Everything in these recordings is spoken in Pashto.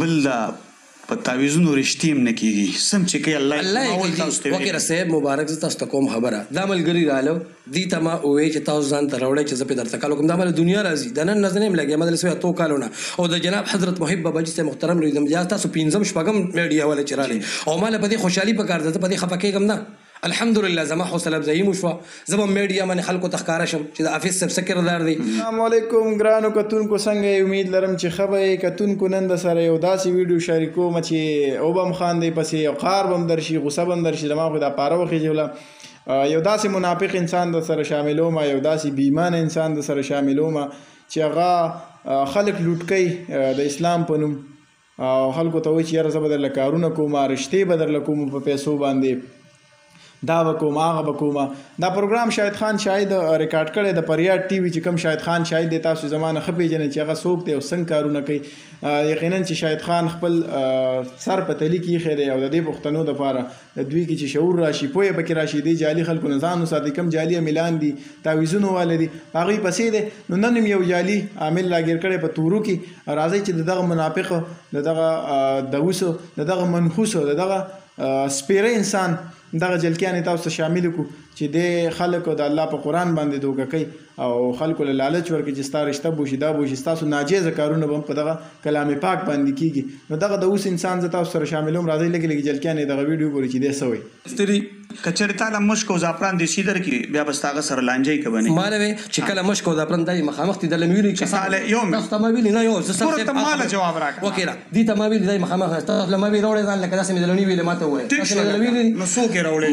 بل دا په تعویذونو رښتې هم نه کېږي سم چې کوي الله یې وکړه صاحب مبارک زه تاسو ته کوم خبره دا ملګري راغلو دې ته ما وویل چې تاسو ځان ته راوړئ چې زه پرې درته کال وکړم دا مله دنیا راځي د نن ورځ نه یم لګیا ما دلته سوی اتو کالونه او د جناب حضرت محب بابا جي صاحب محترم لیدم یا تاسو پنځم شپږم میډیا والا چې راغلي او ما له په دې خوشحالي پکار ده زه په دې خفه کېږم نه الحمدلله زما حوصله افزایي مو شوه زه به میډیا باندې خلکو ته ښکاره شم چې د حافظ صاحب څه کردار دی. السلام علیکم ګرانو کتونکو څنګه یې امید لرم چې ښه به یې کتونکو نن د سره یو داسې ویډیو شریکوم چې او به م خاندئ پسې یو قهر به م درشي غوسه به م درشي زما خو دا پاره وخېژوله یو داسې منافق انسان در سره شاملوم یو داسې بېایمانه انسان در سره شاملوم چې هغه خلک لوټ کوي د اسلام په نوم او خلکو ته وایي چې یاره زه به درله کارونه کوم رشتې به درله کوم په پیسو باندې دا به کوم هغه به کوم دا پروګرام شاهد خان شاید ریکارډ کړی د پریاد ټي وي چې کوم شاهد خان شاید دی تاسو زما نه ښه پېژنئ چې هغه څوک دی او څنګه کارونه کوي یقینا چې شاهد خان خپل سر په تلي کې ایښی دی او د دې پښتنو دپاره د دوی کې چې شعور راشي پوهه پکې راشي دی جعلي خلکو نه ځان وساتي کوم جعلي عاملان دي تعویذونو والا دي هغوی پسې دی نو نن یو جعلي عامل راګیر کړی په تورو کې راځئ چې د دغه منافقو د دغه دوسو د دغه منحوسو د دغه سپیره انسان دغه جلکیانې تاسو ته شامل کړو چې د خلکو د الله په قرآن باندې دوکه کوي او خلکو له لالچ ورکړي چې ستا رشته بوشي دا بوشي ستاسو ناجیزه کارونه به هم په دغه کلام پاک باندې کېږي نو دغه د اوس انسان زه تاسو سره شاملوم راځئ لږې لږې جلکیانې دغه ویډیو ګورئ چې دی څه وایي که چېرې تا له مشک او زعفران دیسي درکړي بیا به ستا هغه سره لانجۍ که بنې ما له وې چې کله مشک او زعفران دا یې مخامخ دي دله مې ویلي چې تا له یو تاسو ته ما ویلي نه یو ګوره ته ما له جواب راکړه وکړه دې ته ما ویلي دا یې مخامخ تاسو له ما ویلي راوړی ځان لکه داسې مې دلوني ویلې ما ته ووایه نو څوک یې راوړی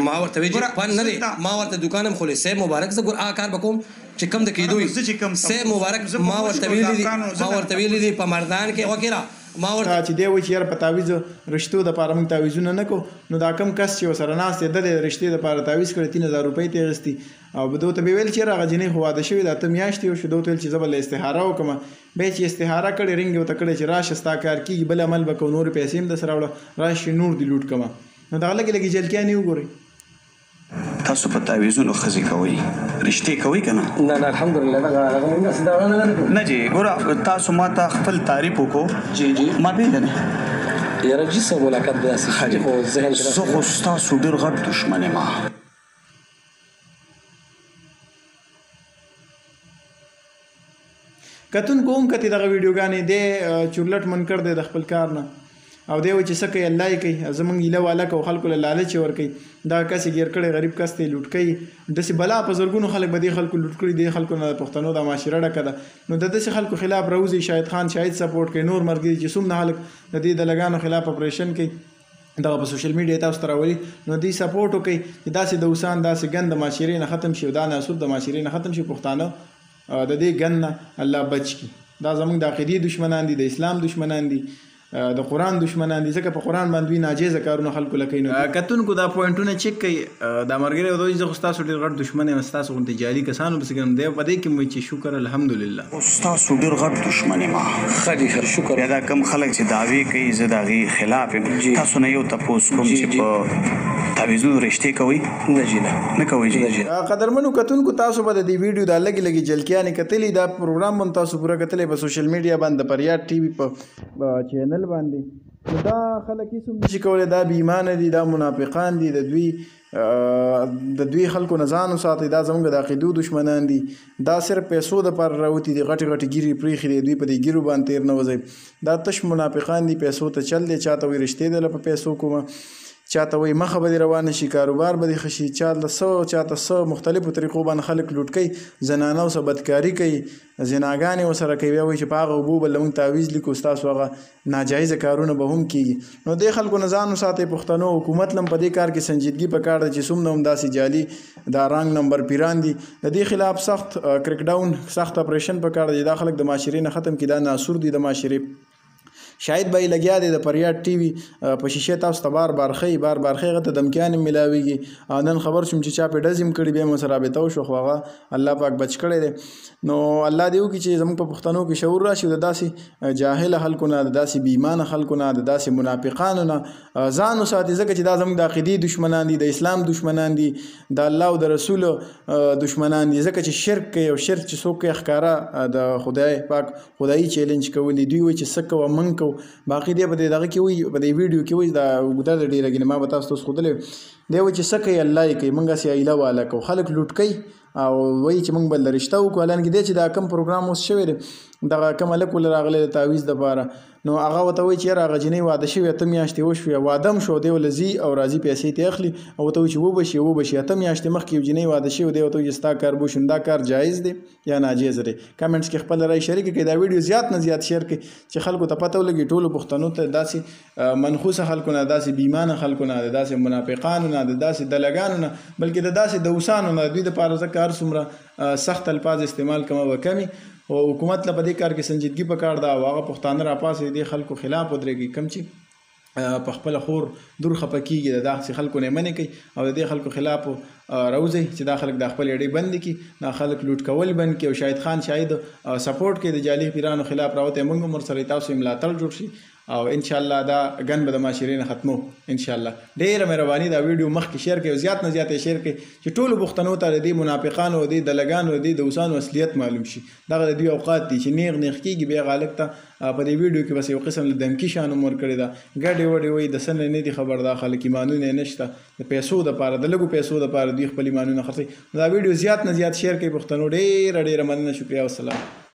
ما ورته ویل چې فن نه دی ما ورته دوکان هم خولې صاحب مبارک زه ګور هغه کار به کوم چې کم د کېدو صاحب مبارک ما ورته ویلي دي په مردان کې وکړه ما ورته چې دی وایي چې یاره په تعویض رشتو دپاره موږ تعویضونه نه کوو نو دا کم کس چې ورسره ناست دی د د رشتې دپاره تعویض کړی 3000 روپۍ ترې اخېستي او به ده ورته بیا ویل چې یاره هغه جنۍ خو واده شوې ده 8 میاشتې وشو ده ورته ویل چې زه به له استخاره وکړم بیا چې استخاره کړې رنګ یې ورته کړی چې راشه ستا کار کېږي بل عمل به کوو نورې پیسې هم درسره راوړه راشي نور دې لوټ کړمه نو دغه لږې لږې جلکیانې وګورئ تاسو په تعویذونو ښځې کوئ رشتې کوئ که نه نه الحمدلله نه جی ګوره تاسو ما ته خپل تعریف وکړو جی جی ما پېژنې یاره جي صاحب ملاقات داسې خو ذهن کې زه خو ستاسو ډېر غټ دښمن یم کتونکو هم کتې دغه ویډیوګانې دی چورلټ منکر دی د خپل کار نه او دی وایي چې څه کوي الله یې کوي زموږ هیله واله کوو خلکو له لالچ یې ورکوي دا کس یې ګیر کړی غریب کس ته یې لوټ کوي داسې بلا په زرګونو خلک به دې خلکو لوټ کړي دې خلکو نه د پښتنو دا معاشره ډکه ده نو د داسې خلکو خلاف راوځي شاهد خان شاهد سپورټ کوي نور ملګري چې څومره خلک د دې دلګانو خلاف اپریشن کوي دغه په سوشل میډیا تاسو ته راولي نو دوی سپورټ وکړي چې داسې د اوسان داسې ګند د معاشرې نه ختم شي او دا ناسوب د معاشرې نه ختم شي پښتانه د دې ګند نه الله بچ کړي دا زموږ د عقیدې دشمنان دي د اسلام دشمنان دي د قرآن دشمنان دي ځکه په قرآن باندې دوی ناجیزه کارونه خلکو له کوي نو کتونکو دا پوینټونه چک کوي دا ملګری او دوی زه خو ستاسو ډېر غټ دښمن یم ستاسو غوندې جعلي کسانو پسې ګرم دی په دې کې مو چې شکر الحمدلله ستاسو ډېر غټ دښمن یم ښه دي ښه شکر بیا دا کم خلک چې دعوې کوي زه د هغې خلاف یم تاسو نه یو تپوس کوم چې په تعویذونو رشتې کوئ نه جي نه کوئ جي قدرمنو کتونکو تاسو به د دې ویډیو دا لږې لږې جلکیانې کتلي دا پروګرام هم تاسو پوره کتلی په سوشل میډیا باندې د پریاد ټي وي په چینل باندې دا خلک هېڅ هم نشي کولی دا بېایمانه دي دا منافقان دي د دوی خلکو نه ځان وساتئ دا زموږ د عقیدو دشمنان دي دا صرف پیسو دپاره راوتي دي غټې غټې ګیرې پرېښي دي دوی په دې ګیرو باندې تېر نه وځئ دا تش منافقان دي پیسو ته چل دی چاته وایي رشتې دله په پیسو کومه چاته وایي مخه به دې روانه شي کاروبار به دې ښه شي چاته څه مختلفو طریقو باندې خلک لوټ کوي زنانه ورسره بدکاري کوي زناګانې ورسره کوي بیا وایي چې په هغه اوبو به له موږ تعویض لیکو ستاسو هغه ناجایزه کارونه به هم کېږي نو دې خلکو نه ځان وساتئ پښتنو حکومت له هم په دې کار کې سنجیدګي پکار ده چې څومره هم داسې جعلي دا رانګ نمبر پیران دي د دې خلاف سخت کرک ډاون سخت اپریشن پکار دی دا خلک د معاشرې نه ختم کړي دا ناسور دي د معاشرې شاید به یې لګیا دی د فریاد ټي وي په شیشه تاسو ته بار بار ښیي هغه ته دمکیان هم میلاویږي نن خبر شوم چې چا پې ډز هم کړي بیا مو سره رابطه وشوه خو هغه الله پاک بچ کړی دی نو الله دې وکړي چې زموږ په پښتنو کې شعور راشي د داسې جاهله خلکو نه د داسې بې ایمانه خلکو نه د داسې منافقانو نه ځان وساتي ځکه چې دا زموږ د عقیدې دشمنان دي د اسلام دشمنان دي د الله او د رسول دشمنان دي ځکه چې شرک کوي او شرک چې څوک کوي ښکاره د خدای پاک خدایي چیلنج کولی دوی وایي چې څه کوه موږ کوو باقي دی په دغه کې وایي په دې ویډیو کې وایي دا اوږده ده ډېره ګینې ما به تاسو ته اوس ښودلی دی وایي چې څه کوي الله یې کوي موږ هسې ایله واله کوو خلک لوټ کوي او وایي چې موږ به له رشته وکړو حالانکې دی چې دا کم پروګرام اوس شوی دی دغه کوم هلک ولې راغلی د تعویض دپاره نو هغه ورته وایي چې یاره هغه جینۍ واده شوې اته میاشتې وشوې واده هم شو دی ولې ځي او راځي پیسې ترې اخلي او ورته وایي چې وبشي اته میاشتې مخکې یو جینۍ واده شوې دی ورته وایي چې ستا کار بوشي دا کار جایز دی یا ناجیز دی کمنټس کې خپل رای شریک کړئ دا ویډیو زیات نه زیات شیر کړئ چې خلکو ته پته ولګي ټولو پښتنو ته داسې منحوسه خلکو نه داسې بېایمانه خلکو نه داسې منافقانو نه داسې دلګانو نه بلکې د داسې دوسانو نه دوی دپاره ځکه هر څومره سخت الفاظ استعمال کومه به کمي او حکومت له په دې کار کې سنجیدګي پکار ده او هغه پښتانه راپاسې دې خلکو خلاف ودرېږي کوم چې په خپله خور دور خفه کېږي د داسې خلکو نه منې کوي او د دې خلکو خلاف راوځي چې دا خلک د خپل اډې بند کړي دا خلک لوټ کول بند کړي او شاهد خان شاهد سپورټ کوي د جعلي پیرانو خلاف راوته موږ هم ورسره تاسو ملاتړ جوړ شي او ان شاء الله دا ګن به د معاشرې نه ختمو ان شاء الله ډېره مهرباني دا ویډیو مخکې شیر کړئ او زیات نه زیات یې شیر کړئ چې ټولو پښتنو ته د دې منافقانو د دې دلګانو د دې دوسانو اصلیت معلوم شي دغه د دوی اوقات دي چې نیغ کېږي بیا غالب ته په دې ویډیو کې بس یو قسم له دمکي شان هم ورکړې ده ګډې وډې وایي د څه نه دي خبر دا خلک ایمانونه یې نشته د پیسو دپاره د لږو پیسو دپاره دوی خپل ایمانونه خرڅوي دا ویډیو زیات نه زیات شیر کړئ پښتنو ډېره مننه شکریه والسلام